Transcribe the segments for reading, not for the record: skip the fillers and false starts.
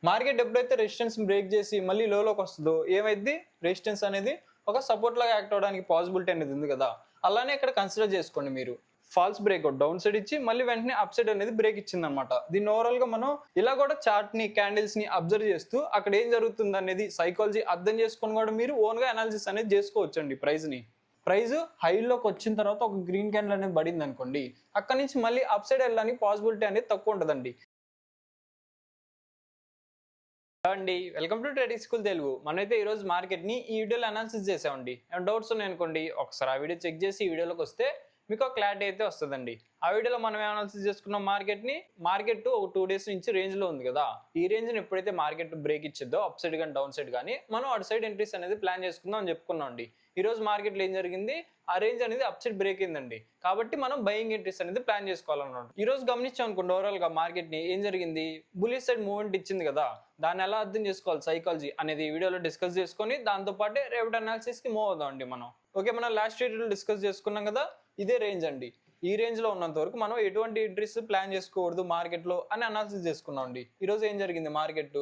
Market ఎప్పుడైతే resistance break చేసి మళ్ళీ లోలోకి వస్తుందో ఏమైంది, రెసిస్టెన్స్ అనేది ఒక సపోర్ట్ లాగా యాక్ట్ అవడానికి పాసిబిలిటీ అనేది ఉంది కదా. అలానే ఇక్కడ కన్సిడర్ చేసుకోండి మీరు. ఫాల్స్ బ్రేక్అవుట్ డౌన్ సైడ్ ఇచ్చి మళ్ళీ వెంటనే అప్ సైడ్ అనేది బ్రేక్ ఇచ్చింది అనమాట. దీన్ని ఓవరాల్ గా మనం ఇలా కూడా చార్ట్ ని క్యాండిల్స్ ని అబ్జర్వ్ చేస్తూ అక్కడ ఏం జరుగుతుంది అనేది సైకాలజీ అర్థం చేసుకొని కూడా మీరు ఓన్ గా అనాలిసిస్ అనేది చేసుకోవచ్చండి. ప్రైజ్ హైలోకి వచ్చిన తర్వాత ఒక గ్రీన్ క్యాండిల్ అనేది పడింది అనుకోండి, అక్కడ నుంచి మళ్ళీ అప్ సైడ్ వెళ్ళడానికి పాసిబిలిటీ అనేది తక్కువ ఉంటుందండి. అండి, welcome to trading school Telugu. మనమైతే ఈరోజు మార్కెట్ ని ఈ వీడియోలో అనాలిసిస్ చేసామండి. డౌట్స్ ఉన్నాయి అనుకోండి, ఒకసారి ఆ వీడియో చెక్ చేసి ఈ వీడియోలోకి వస్తే మీకు ఒక క్లారిటీ అయితే వస్తుందండి. ఆ వీడియోలో మనం అనాలిసిస్ చేసుకున్న మార్కెట్ ఒక 2 days నుంచి రేంజ్ లో ఉంది కదా. ఈ రేంజ్ ని ఎప్పుడైతే మార్కెట్ బ్రేక్ ఇచ్చిద్దో అప్ సైడ్ కానీ డౌన్ సైడ్ కానీ మనం అటు సైడ్ ఎంట్రీస్ అనేది ప్లాన్ చేసుకుందాం అని చెప్పుకున్నాం అండి. ఈ రోజు మార్కెట్ లో ఏం జరిగింది, ఆ రేంజ్ అనేది అప్ సైడ్ బ్రేక్ అయిందండి. కాబట్టి మనం బయింగ్ ఎంట్రీస్ అనేది ప్లాన్ చేసుకోవాలన్నమాట. ఈ రోజు గమనించాం అనుకోండి, ఓవరాల్ గా మార్కెట్ ని ఏం జరిగింది, బుల్లిష్ సైడ్ మూవ్మెంట్ ఇచ్చింది కదా. దాన్ని ఎలా అర్థం చేసుకోవాలి సైకాలజీ అనేది ఈ వీడియోలో డిస్కస్ చేసుకొని దాంతో పాటే రేపటి అనాలిసిస్ కి మూవ్ అవుదాం అండి మనం. ఓకే, మనం లాస్ట్ వీడియోలో డిస్కస్ చేసుకున్నాం కదా, ఇదే రేంజ్ అండి. ఈ రేంజ్ లో ఉన్నంత వరకు మనం ఎటువంటి ఎంట్రీస్ ప్లాన్ చేసుకోకూడదు మార్కెట్ లో అని అనాలిసిస్ చేసుకున్నాం అండి. ఈ రోజు ఏం జరిగింది, మార్కెట్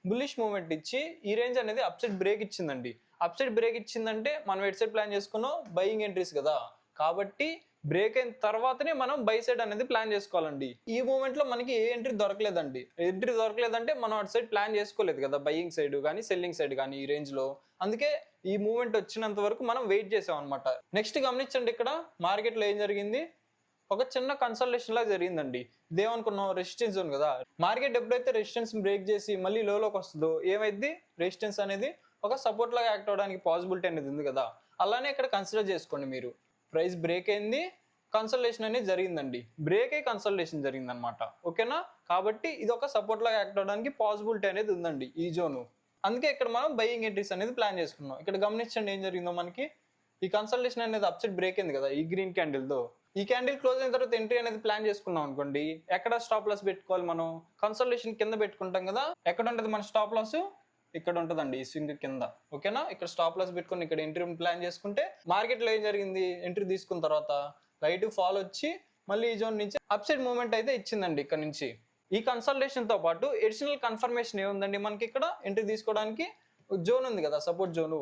బుల్లిష్ మూవ్మెంట్ ఇచ్చి ఈ రేంజ్ అనేది అప్ సైడ్ బ్రేక్ ఇచ్చిందండి. అప్ సైడ్ బ్రేక్ ఇచ్చిందంటే మనం ఎట్ సైడ్ ప్లాన్ చేసుకున్నాం, బయింగ్ ఎంట్రీస్ కదా. కాబట్టి బ్రేక్ అయిన తర్వాతనే మనం బై సైడ్ అనేది ప్లాన్ చేసుకోవాలండి. ఈ మూమెంట్ లో మనకి ఏ ఎంట్రీ దొరకలేదంటే మనం అటు సైడ్ ప్లాన్ చేసుకోలేదు కదా, బయింగ్ సైడ్ కానీ సెల్లింగ్ సైడ్ కానీ ఈ రేంజ్ లో. అందుకే ఈ మూమెంట్ వచ్చినంత వరకు మనం వెయిట్ చేసాం అనమాట. నెక్స్ట్ గమనించండి, ఇక్కడ మార్కెట్ లో ఏం జరిగింది, ఒక చిన్న కన్సల్టేషన్ లాగా జరిగిందండి. ఇదేమనుకున్నాం, రెసిస్టెన్స్ జోన్ కదా. మార్కెట్ ఎప్పుడైతే రెసిస్టెన్స్ బ్రేక్ చేసి మళ్ళీ లోలోకి వస్తుందో ఏమైంది, రెసిస్టెన్స్ అనేది ఒక సపోర్ట్ లాగా యాక్ట్ అవడానికి పాసిబిలిటీ అనేది ఉంది కదా. అలానే ఇక్కడ కన్సిడర్ చేసుకోండి మీరు. ప్రైస్ బ్రేక్ అయింది, కన్సల్టేషన్ అనేది జరిగిందండి. బ్రేక్ అయ్యి కన్సల్టేషన్ జరిగింది అనమాట. ఓకేనా, కాబట్టి ఇది ఒక సపోర్ట్ లాగా యాక్ట్ అవడానికి పాసిబిలిటీ అనేది ఉందండి ఈ జోను. అందుకే ఇక్కడ మనం బయింగ్ ఎంట్రీస్ అనేది ప్లాన్ చేసుకున్నాం. ఇక్కడ గమనించండి ఏం జరిగిందో, మనకి ఈ కన్సల్టేషన్ అనేది అప్ సైడ్ బ్రేక్ అయింది కదా ఈ గ్రీన్ క్యాండిల్ తో. ఈ క్యాండిల్ క్లోజ్ అయిన తర్వాత ఎంట్రీ అనేది ప్లాన్ చేసుకున్నాం అనుకోండి, ఎక్కడ స్టాప్ లాస్ పెట్టుకోవాలి మనం, కన్సల్టేషన్ కింద పెట్టుకుంటాం కదా. ఎక్కడ ఉంటుంది మన స్టాప్ లాస్, ఇక్కడ ఉంటుందండి ఈ స్వింగ్ కింద. ఓకేనా, ఇక్కడ స్టాప్ లాస్ పెట్టుకుని ఇక్కడ ఎంట్రీ ప్లాన్ చేసుకుంటే మార్కెట్ లో ఏం జరిగింది, ఎంట్రీ తీసుకున్న తర్వాత లైట్ ఫాల్ వచ్చి మళ్ళీ ఈ జోన్ నుంచి అప్ సైడ్ మూవ్మెంట్ అయితే ఇచ్చిందండి. ఇక్కడ నుంచి ఈ కన్సల్టేషన్ తో పాటు ఎడిషనల్ కన్ఫర్మేషన్ ఏముందండి, మనకి ఇక్కడ ఎంట్రీ తీసుకోవడానికి జోన్ ఉంది కదా, సపోర్ట్ జోను.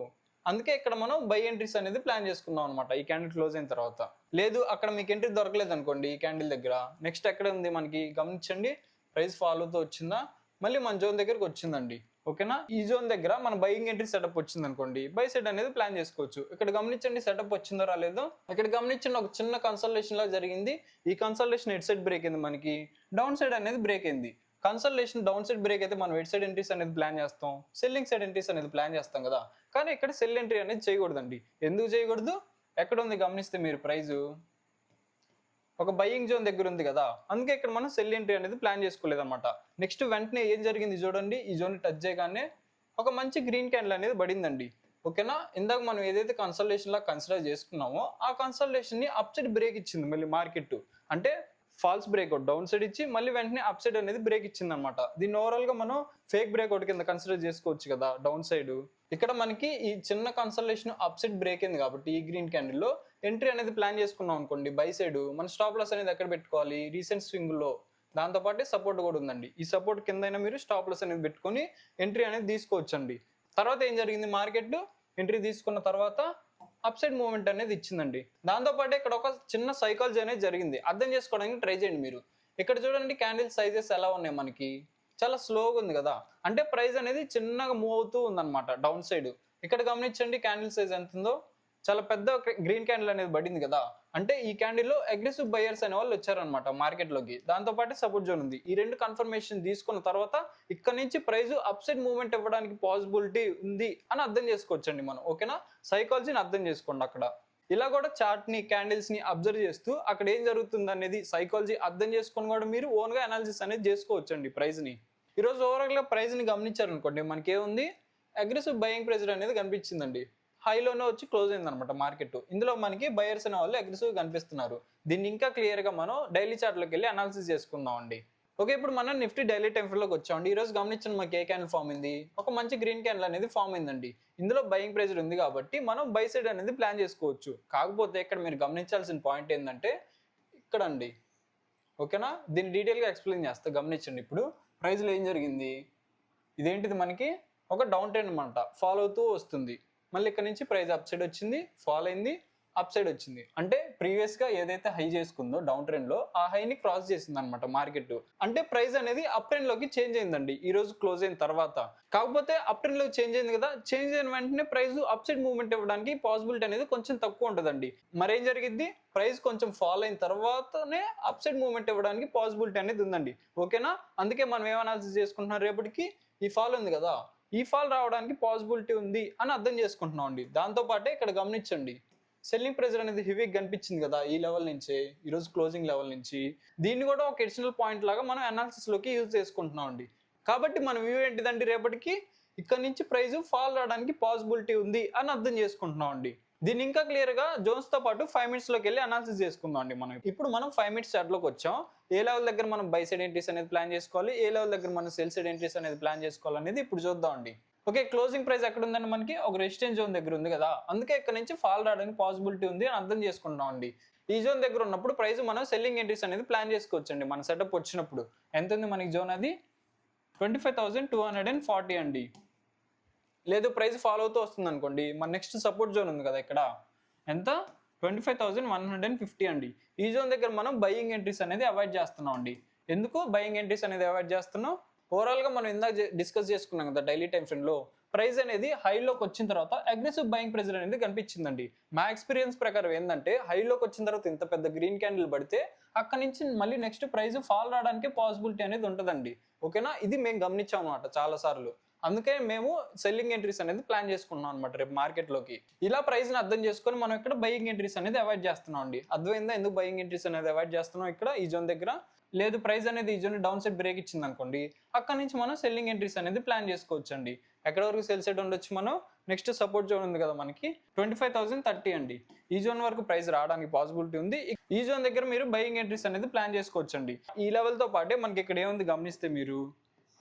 అందుకే ఇక్కడ మనం బై ఎంట్రీస్ అనేది ప్లాన్ చేసుకున్నాం అనమాట ఈ క్యాండిల్ క్లోజ్ అయిన తర్వాత. లేదు అక్కడ మీకు ఎంట్రీ దొరకలేదు అనుకోండి ఈ క్యాండిల్ దగ్గర, నెక్స్ట్ ఎక్కడ ఉంది మనకి గమనించండి, ప్రైస్ ఫాలోతో వచ్చిందా, మళ్ళీ మన జోన్ దగ్గరకు వచ్చిందండి. ఓకేనా, ఈ జోన్ దగ్గర మన బయింగ్ ఎంట్రీ సెటప్ వచ్చింది అనుకోండి, బై సైడ్ అనేది ప్లాన్ చేసుకోవచ్చు. ఇక్కడ గమనించండి సెటప్ వచ్చిందో రాలేదో. ఇక్కడ గమనించండి, ఒక చిన్న కన్సల్టేషన్ లా జరిగింది. ఈ కన్సల్టేషన్ ఎట్ సైడ్ బ్రేక్ అయింది, మనకి డౌన్ సైడ్ అనేది బ్రేక్ అయింది. కన్సల్టేషన్ డౌన్ సైడ్ బ్రేక్ అయితే మనం ఎట్ సైడ్ ఎంట్రీస్ అనేది ప్లాన్ చేస్తాం, సెల్లింగ్ సైడ్ ఎంట్రీస్ అనేది ప్లాన్ చేస్తాం కదా. కానీ ఇక్కడ సెల్ ఎంట్రీ అనేది చేయకూడదండి. ఎందుకు చేయకూడదు, ఎక్కడ ఉంది గమనిస్తే మీరు, ప్రైజు ఒక బయింగ్ జోన్ దగ్గర ఉంది కదా, అందుకే ఇక్కడ మనం సెల్ ఎంట్రీ అనేది ప్లాన్ చేసుకోలేదు అనమాట. నెక్స్ట్ వెంటనే ఏం జరిగింది చూడండి, ఈ జోన్ టచ్ చేయగానే ఒక మంచి గ్రీన్ క్యాండిల్ అనేది పడిందండి. ఓకేనా, ఇందాక మనం ఏదైతే కన్సల్టేషన్ లా కన్సిడర్ చేసుకున్నామో ఆ కన్సల్టేషన్ ని అప్ సైడ్ బ్రేక్ ఇచ్చింది మళ్ళీ మార్కెట్. అంటే ఫాల్స్ బ్రేక్అవుట్ డౌన్ సైడ్ ఇచ్చి మళ్ళీ వెంటనే అప్ సైడ్ అనేది బ్రేక్ ఇచ్చింది అనమాట. దీన్ని ఓవరాల్ గా మనం ఫేక్ బ్రేక్అవుట్ కింద కన్సిడర్ చేసుకోవచ్చు కదా డౌన్ సైడ్. ఇక్కడ మనకి ఈ చిన్న కన్సల్టేషన్ అప్ సైడ్ బ్రేక్ అయింది కాబట్టి ఈ గ్రీన్ క్యాండిల్ లో ఎంట్రీ అనేది ప్లాన్ చేసుకున్నాం అనుకోండి బై సైడ్, మన స్టాప్ లాస్ అనేది ఎక్కడ పెట్టుకోవాలి, రీసెంట్ స్వింగ్ లో. దాంతో పాటు సపోర్ట్ కూడా ఉందండి, ఈ సపోర్ట్ కింద మీరు స్టాప్ లాస్ అనేది పెట్టుకొని ఎంట్రీ అనేది తీసుకోవచ్చండి. తర్వాత ఏం జరిగింది, మార్కెట్ ఎంట్రీ తీసుకున్న తర్వాత అప్ సైడ్ మూవ్మెంట్ అనేది ఇచ్చిందండి. దాంతోపాటు ఇక్కడ ఒక చిన్న సైకాలజీ అనేది జరిగింది, అర్థం చేసుకోవడానికి ట్రై చేయండి మీరు. ఇక్కడ చూడండి క్యాండిల్ సైజెస్ ఎలా ఉన్నాయి, మనకి చాలా స్లోగా ఉంది కదా. అంటే ప్రైస్ అనేది చిన్నగా మూవ్ అవుతూ ఉందన్నమాట డౌన్ సైడ్. ఇక్కడ గమనించండి క్యాండిల్ సైజ్ ఎంత ఉందో, చాలా పెద్ద గ్రీన్ క్యాండిల్ అనేది పడింది కదా. అంటే ఈ క్యాండిల్ లో అగ్రెసివ్ బయర్స్ అనే వాళ్ళు వచ్చారనమాట మార్కెట్ లోకి. దాంతో పాటు సపోర్ట్ జోన్ ఉంది. ఈ రెండు కన్ఫర్మేషన్ తీసుకున్న తర్వాత ఇక్కడ నుంచి ప్రైస్ అప్ సైడ్ మూవ్మెంట్ ఇవ్వడానికి పాసిబిలిటీ ఉంది అని అర్థం చేసుకోవచ్చండి మనం. ఓకేనా, సైకాలజీని అర్థం చేసుకోండి అక్కడ. ఇలా కూడా చార్ట్ ని క్యాండిల్స్ ని అబ్జర్వ్ చేస్తూ అక్కడ ఏం జరుగుతుంది అనేది సైకాలజీ అర్థం చేసుకొని కూడా మీరు ఓన్ గా అనాలిసిస్ అనేది చేసుకోవచ్చండి ప్రైస్ ని. ఈరోజు ఓవరాల్ గా ప్రైస్ ని గమనించారనుకోండి, మనకి ఏముంది, అగ్రెసివ్ బయింగ్ ప్రెజర్ అనేది కనిపించిందండి. హైలోనే వచ్చి క్లోజ్ అయింది అనమాట మార్కెట్. ఇందులో మనకి బయర్స్ అనే వాళ్ళు అగ్రెసివ్ కనిపిస్తున్నారు. దీన్ని ఇంకా క్లియర్ గా మనం డైలీ చార్ట్ లోకి వెళ్ళి అనాలిసిస్ చేసుకుందాం అండి. ఓకే, ఇప్పుడు మనం నిఫ్టీ డైలీ టైం ఫ్రేమ్ లోకి వచ్చామండి. ఈ రోజు గమనించండి, మనకి ఏ క్యాండిల్ ఫామ్ అయింది, ఒక మంచి గ్రీన్ క్యాండిల్ అనేది ఫామ్ అయిందండి. ఇందులో బయింగ్ ప్రెజర్ ఉంది కాబట్టి మనం బై సైడ్ అనేది ప్లాన్ చేసుకోవచ్చు. కాకపోతే ఇక్కడ మీరు గమనించాల్సిన పాయింట్ ఏంటంటే ఇక్కడ అండి. ఓకేనా, దీన్ని డీటెయిల్ గా ఎక్స్ప్లెయిన్ చేస్తా, గమనించండి. ఇప్పుడు ప్రైస్ లో ఏం జరిగింది, ఇదేంటిది మనకి ఒక డౌన్ ట్రెండ్ అనమాట, ఫాలో అవుతూ వస్తుంది. మళ్ళీ ఇక్కడ నుంచి ప్రైస్ అప్ సైడ్ వచ్చింది, ఫాల్ అయింది, అప్ సైడ్ వచ్చింది. అంటే ప్రీవియస్ గా ఏదైతే హై చేసుకుందో డౌన్ ట్రెండ్ లో ఆ హైని క్రాస్ చేసింది అనమాట మార్కెట్. అంటే ప్రైస్ అనేది అప్ ట్రెండ్ లోకి చేంజ్ అయిందండి ఈ రోజు క్లోజ్ అయిన తర్వాత. కాకపోతే అప్ ట్రెండ్ లోకి చేంజ్ అయింది కదా, చేంజ్ అయిన వెంటనే ప్రైస్ అప్ సైడ్ మూవ్మెంట్ ఇవ్వడానికి పాసిబిలిటీ అనేది కొంచెం తక్కువ ఉంటుందండి. మరేం జరిగింది, ప్రైస్ కొంచెం ఫాల్ అయిన తర్వాతనే అప్ సైడ్ మూవ్మెంట్ ఇవ్వడానికి పాసిబిలిటీ అనేది ఉందండి. ఓకేనా, అందుకే మనం ఏం అనాలిసిస్ చేసుకుంటున్నాం, రేపటికి ఈ ఫాల్ ఉంది కదా, ఈ ఫాల్ రావడానికి పాసిబిలిటీ ఉంది అని అర్థం చేసుకుంటున్నాం అండి. దాంతో పాటే ఇక్కడ గమనించండి, సెల్లింగ్ ప్రెజర్ అనేది హెవీగా కనిపించింది కదా ఈ లెవెల్ నుంచి, ఈరోజు క్లోజింగ్ లెవెల్ నుంచి. దీన్ని కూడా ఒక ఎడిషనల్ పాయింట్ లాగా మనం అనాలిసిస్ లోకి యూజ్ చేసుకుంటున్నాం అండి. కాబట్టి మన వ్యూ ఏంటిదండి, రేపటికి ఇక్కడ నుంచి ప్రైస్ ఫాల్ రావడానికి పాసిబిలిటీ ఉంది అని అర్థం చేసుకుంటున్నాం అండి. దీన్ని ఇంకా క్లియర్ గా జోన్స్ తో పాటు 5 minutes లోకి వెళ్ళి అనాలిసిస్ చేసుకుందాం అండి. ఇప్పుడు మనం 5 minutes చార్ట్ లోకి వచ్చాం. ఏ లెవెల్ దగ్గర మనం బై సైడ్ ఎంట్రీస్ అనేది ప్లాన్ చేసుకోవాలి, ఏ లెవెల్ దగ్గర మనం సెల్ సైడ్ ఎంట్రీస్ అనేది ప్లాన్ చేసుకోవాలి అనేది ఇప్పుడు చూద్దాం అండి. ఓకే, క్లోజింగ్ ప్రైస్ ఎక్కడ ఉందండి, మనకి ఒక రెసిస్టెన్స్ జోన్ దగ్గర ఉంది కదా, అందుకే ఇక్కడ నుంచి ఫాల్ రావడానికి పాసిబిలిటీ ఉంది అని అర్థం చేసుకుంటాం అండి. ఈ జోన్ దగ్గర ఉన్నప్పుడు ప్రైస్ మనం సెల్లింగ్ ఎంట్రీస్ అనేది ప్లాన్ చేసుకోవచ్చు అండి. మన సెటప్ వచ్చినప్పుడు ఎంత ఉంది మనకి జోన్, అది 25,240 అండి. లేదు ప్రైస్ ఫాలో అవుతూ వస్తుంది అనుకోండి, మన నెక్స్ట్ సపోర్ట్ జోన్ ఉంది కదా ఇక్కడ, ఎంత 25,150 అండి. ఈ జోన్ దగ్గర మనం బయింగ్ ఎంట్రీస్ అనేది అవాయిడ్ చేస్తున్నాం అండి. ఎందుకు బయింగ్ ఎంట్రీస్ అనేది అవాయిడ్ చేస్తున్నాం, ఓవరాల్ గా మనం ఇందాక డిస్కస్ చేసుకున్నాం కదా డైలీ టైం ఫ్రేమ్ లో, ప్రైస్ అనేది హైలోకి వచ్చిన తర్వాత అగ్రెసివ్ బయింగ్ ప్రెజర్ అనేది కనిపించిందండి. మా ఎక్స్పీరియన్స్ ప్రకారం ఏంటంటే, హైలోకి వచ్చిన తర్వాత ఇంత పెద్ద గ్రీన్ క్యాండిల్ పడితే అక్కడ నుంచి మళ్ళీ నెక్స్ట్ ప్రైస్ ఫాల్ రావడానికి పాసిబిలిటీ అనేది ఉంటుందండి. ఓకేనా, ఇది మేము గమనించాం అనమాట చాలా సార్లు. అందుకే మేము సెల్లింగ్ ఎంట్రీస్ అనేది ప్లాన్ చేసుకున్నాం అనమాట రేపు మార్కెట్ లోకి. ఇలా ప్రైస్ ని అర్థం చేసుకొని మనం ఇక్కడ బయింగ్ ఎంట్రీస్ అనేది అవాయిడ్ చేస్తున్నాం అండి. అర్థమైందా ఎందుకు బయింగ్ ఎంట్రీస్ అనేది అవాయిడ్ చేస్తున్నాం ఇక్కడ ఈ జోన్ దగ్గర. లేదు ప్రైస్ అనేది ఈ జోన్ డౌన్ సైడ్ బ్రేక్ ఇచ్చింది అనుకోండి, అక్కడ నుంచి మనం సెల్లింగ్ ఎంట్రీస్ అనేది ప్లాన్ చేసుకోవచ్చు అండి. ఎక్కడ వరకు సెల్ సైడ్ ఉండొచ్చు, మనం నెక్స్ట్ సపోర్ట్ జోన్ ఉంది కదా మనకి 25,030 అండి. ఈ జోన్ వరకు ప్రైస్ రావడానికి పాసిబిలిటీ ఉంది. ఈ జోన్ దగ్గర మీరు బయింగ్ ఎంట్రీస్ అనేది ప్లాన్ చేసుకోవచ్చు అండి. ఈ లెవెల్ తో పాటే మనకి ఇక్కడ ఏముంది గమనిస్తే, మీరు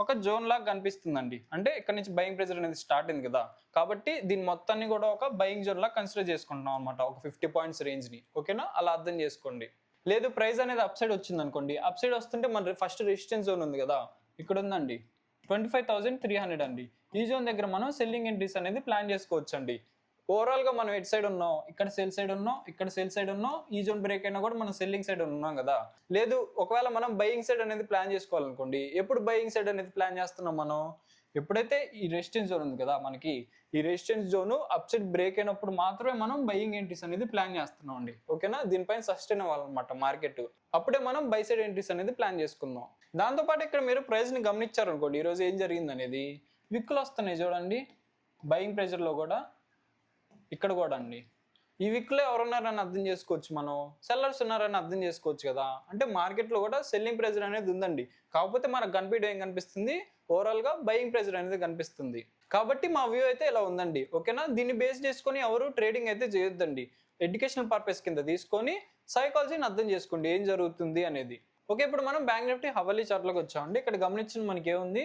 ఒక జోన్ లాగా కనిపిస్తుందండి. అంటే ఇక్కడ నుంచి బయింగ్ ప్రెజర్ అనేది స్టార్ట్ అయింది కదా, కాబట్టి దీని మొత్తాన్ని కూడా ఒక బయింగ్ జోన్ లాగా కన్సిడర్ చేసుకుంటున్నాం అనమాట, ఒక 50 points రేంజ్ ని. ఓకేనా, అలా అర్థం చేసుకోండి. లేదు ప్రైస్ అనేది అప్ సైడ్ వచ్చింది అనుకోండి, అప్ సైడ్ వస్తుంటే మన ఫస్ట్ రెసిస్టెన్స్ జోన్ ఉంది కదా ఇక్కడ ఉందండి 25,300 అండి. ఈ జోన్ దగ్గర మనం సెల్లింగ్ ఎంట్రీస్ అనేది ప్లాన్ చేసుకోవచ్చు అండి. ఓవరాల్ గా మనం ఎట్ సైడ్ ఉన్నాం, ఇక్కడ సేల్ సైడ్ ఉన్నాం, ఇక్కడ సేల్ సైడ్ ఉన్నాం, ఈ జోన్ బ్రేక్ అయినా కూడా మనం సెల్లింగ్ సైడ్ ఉన్నాం కదా. లేదు ఒకవేళ మనం బయింగ్ సైడ్ అనేది ప్లాన్ చేసుకోవాలనుకోండి, ఎప్పుడు బయింగ్ సైడ్ అనేది ప్లాన్ చేస్తున్నాం మనం, ఎప్పుడైతే ఈ రెసిస్టెన్స్ జోన్ ఉంది కదా మనకి, ఈ resistance zone up side break అయినప్పుడు మాత్రమే మనం బయింగ్ ఎంట్రీస్ అనేది ప్లాన్ చేస్తున్నాం అండి. ఓకేనా, దీనిపైన సస్టైన్ అవ్వాలన్నమాట మార్కెట్, అప్పుడే మనం బై సైడ్ ఎంట్రీస్ అనేది ప్లాన్ చేసుకుందాం. దాంతోపాటు ఇక్కడ మీరు ప్రైస్ ని గమనించారు అనుకోండి, ఈరోజు ఏం జరిగింది అనేది, విక్కులు వస్తున్నాయి చూడండి బయింగ్ ప్రెజర్ లో కూడా, ఇక్కడ కూడా అండి. ఈ వీక్లో ఎవరున్నారని అర్థం చేసుకోవచ్చు, మనం సెల్లర్స్ ఉన్నారని అర్థం చేసుకోవచ్చు కదా. అంటే మార్కెట్లో కూడా సెల్లింగ్ ప్రెజర్ అనేది ఉందండి. కాకపోతే మనకు కనిపించడం ఏం కనిపిస్తుంది, ఓవరాల్గా బయింగ్ ప్రెజర్ అనేది కనిపిస్తుంది. కాబట్టి మా వ్యూ అయితే ఇలా ఉందండి. ఓకేనా, దీన్ని బేస్ చేసుకొని ఎవరు ట్రేడింగ్ అయితే చేయొద్దండి. ఎడ్యుకేషనల్ పర్పస్ కింద తీసుకొని సైకాలజీని అర్థం చేసుకోండి ఏం జరుగుతుంది అనేది. ఓకే, ఇప్పుడు మనం బ్యాంక్ నిఫ్టీ హవాలీ చార్ట్లోకి వచ్చామండి. ఇక్కడ గమనించిన మనకి ఏముంది,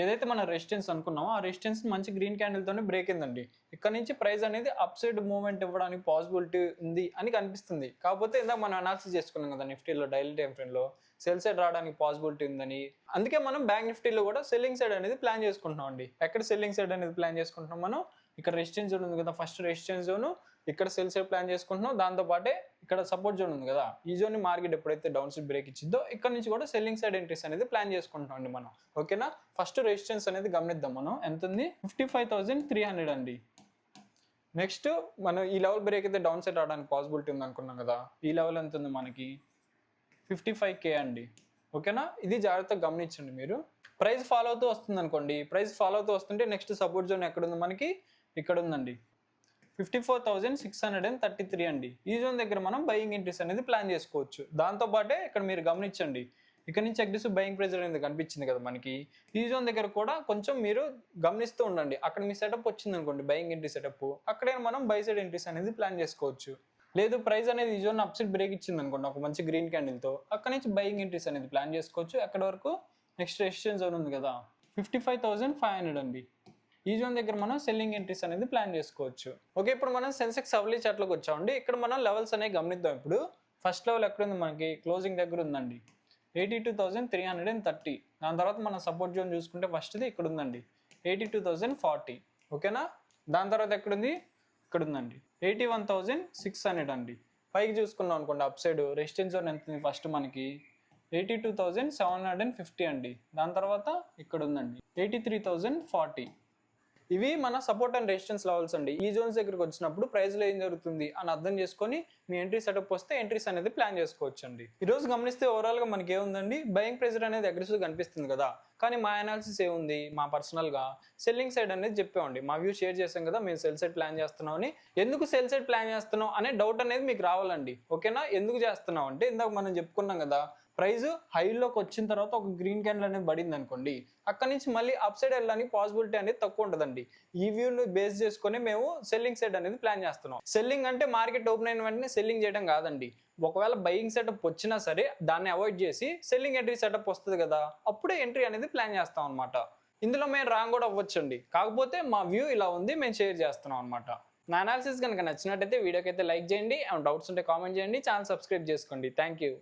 ఏదైతే మన రెసిస్టెన్స్ అనుకున్నామో ఆ రెసిస్టెన్స్ మంచి గ్రీన్ క్యాండిల్ తోనే బ్రేక్ అయిందండి. ఇక్కడ నుంచి ప్రైస్ అనేది అప్ సైడ్ మూవ్మెంట్ ఇవ్వడానికి పాసిబిలిటీ ఉంది అని కనిపిస్తుంది. కాకపోతే ఇందాక మనం అనాలిసిస్ చేసుకున్నాం కదా నిఫ్టీలో డైలీ టైం ఫ్రేమ్ లో సెల్ సైడ్ రావడానికి పాసిబిలిటీ ఉందని. అందుకే మనం బ్యాంక్ నిఫ్టీలో కూడా సెల్లింగ్ సైడ్ అనేది ప్లాన్ చేసుకుంటున్నాం అండి. ఎక్కడ సెల్లింగ్ సైడ్ అనేది ప్లాన్ చేసుకుంటున్నాం మనం, ఇక్కడ రెసిస్టెన్స్ జోన్ ఉంది కదా, ఫస్ట్ రెసిస్టెన్స్ జోన్, ఇక్కడ సెల్ సైడ్ ప్లాన్ చేసుకుంటున్నాం. దాంతో పాటే ఇక్కడ సపోర్ట్ జోన్ ఉంది కదా, ఈ జోన్ మార్కెట్ ఎప్పుడైతే డౌన్ సైడ్ బ్రేక్ ఇచ్చిందో ఇక్కడ నుంచి కూడా సెల్లింగ్ సైడ్ ఎంట్రీస్ అనేది ప్లాన్ చేసుకుంటాం అండి మనం. ఓకేనా, ఫస్ట్ రెసిస్టెన్స్ అనేది గమనిద్దాం మనం, ఎంత ఉంది 55,300 అండి. నెక్స్ట్ మనం ఈ లెవెల్ బ్రేక్ అయితే డౌన్ సైడ్ రావడానికి పాసిబిలిటీ ఉంది అనుకున్నాం కదా, ఈ లెవెల్ ఎంత ఉంది మనకి 55K అండి. ఓకేనా, ఇది జాగ్రత్తగా గమనించండి మీరు. ప్రైస్ ఫాలో అవుతూ వస్తుంది అనుకోండి, ప్రైస్ ఫాలో అవుతూ వస్తుంటే నెక్స్ట్ సపోర్ట్ జోన్ ఎక్కడ ఉంది మనకి, ఇక్కడ ఉందండి 54,633 అండి. ఈ జోన్ దగ్గర మనం బయింగ్ ఎంట్రీస్ అనేది ప్లాన్ చేసుకోవచ్చు. దాంతోపాటే ఇక్కడ మీరు గమనించండి, ఇక్కడ నుంచి అగ్రెసివ్ బయింగ్ ప్రెజర్ అనేది కనిపించింది కదా మనకి, ఈ జోన్ దగ్గర కూడా కొంచెం మీరు గమనిస్తూ ఉండండి. అక్కడ మీ సెటప్ వచ్చింది అనుకోండి బయింగ్ ఎంట్రీ సెటప్, అక్కడే మనం బై సైడ్ ఎంట్రీస్ అనేది ప్లాన్ చేసుకోవచ్చు. లేదు ప్రైస్ అనేది ఈ జోన్ అప్ సైడ్ బ్రేక్ ఇచ్చింది అనుకోండి ఒక మంచి గ్రీన్ క్యాండిల్తో, అక్కడ నుంచి బయింగ్ ఎంట్రీస్ అనేది ప్లాన్ చేసుకోవచ్చు. ఎక్కడ వరకు, నెక్స్ట్ రెసిస్టెన్స్ జోన్ ఉంది కదా 55,500 అండి. ఈ జోన్ దగ్గర మనం సెల్లింగ్ ఎంట్రీస్ అనేది ప్లాన్ చేసుకోవచ్చు. ఓకే, ఇప్పుడు మనం సెన్సెక్స్ హవాలీ చార్ట్లోకి వచ్చామండి. ఇక్కడ మనం లెవెల్స్ అనేవి గమనిద్దాం. ఇప్పుడు ఫస్ట్ లెవెల్ ఎక్కడ ఉంది మనకి, క్లోజింగ్ దగ్గర ఉందండి. 82,330. దాని తర్వాత మన సపోర్ట్ జోన్ చూసుకుంటే ఫస్ట్ది ఇక్కడ ఉందండి 82,040. ఓకేనా. దాని తర్వాత ఎక్కడుంది, ఇక్కడ ఉందండి 81,600 అండి. పైకి చూసుకున్నాం అనుకోండి అప్ సైడ్ రెసిస్టెన్స్ జోన్ ఎంత ఉంది ఫస్ట్ మనకి 82,750 అండి. దాని తర్వాత ఇక్కడ ఉందండి 83,040. ఇవి మన సపోర్ట్ అండ్ రెసిస్టెన్స్ లెవెల్స్ అండి. ఈ జోన్స్ దగ్గరికి వచ్చినప్పుడు ప్రైస్లో ఏం జరుగుతుంది అని అర్థం చేసుకొని మీ ఎంట్రీ సెటప్ వస్తే ఎంట్రీస్ అనేది ప్లాన్ చేసుకోవచ్చు అండి. ఈ రోజు గమనిస్తే ఓవరాల్గా మనకి ఏముందండి, బయింగ్ ప్రెజర్ అనేది అగ్రెసివ్ కనిపిస్తుంది కదా. కానీ మా అనాలిసిస్ ఏముంది, మా పర్సనల్గా సెల్లింగ్ సైడ్ అనేది చెప్పామండి. మా వ్యూ షేర్ చేసాం కదా, మేము సెల్ సైడ్ ప్లాన్ చేస్తున్నాం అని. ఎందుకు సెల్ సైడ్ ప్లాన్ చేస్తున్నాం అనే డౌట్ అనేది మీకు రావాలండి. ఓకేనా. ఎందుకు చేస్తున్నాం అంటే ఇందాక మనం చెప్పుకున్నాం కదా, ప్రైస్ హైలోకి వచ్చిన తర్వాత ఒక గ్రీన్ క్యాండిల్ అనేది పడింది అనుకోండి, అక్కడ నుంచి మళ్ళీ అప్ సైడ్ వెళ్ళడానికి పాసిబిలిటీ అనేది తక్కువ ఉంటుందండి. ఈ వ్యూని బేస్ చేసుకొని మేము సెల్లింగ్ సైడ్ అనేది ప్లాన్ చేస్తున్నాం. సెల్లింగ్ అంటే మార్కెట్ ఓపెన్ అయిన వెంటనే సెల్లింగ్ చేయడం కాదండి. ఒకవేళ బయింగ్ సెటప్ వచ్చినా సరే దాన్ని అవాయిడ్ చేసి సెల్లింగ్ ఎంట్రీ సెటప్ వస్తుంది కదా, అప్పుడే ఎంట్రీ అనేది ప్లాన్ చేస్తాం అనమాట. ఇందులో మేము రాంగ్ కూడా అవ్వచ్చండి, కాకపోతే మా వ్యూ ఇలా ఉంది, మేము షేర్ చేస్తున్నాం అనమాట. నా అనాలిసిస్ కనుక నచ్చినట్టయితే వీడియోకి అయితే లైక్ చేయండి, డౌట్స్ ఉంటే కామెంట్ చేయండి, ఛానల్ సబ్స్క్రైబ్ చేసుకోండి. Thank you.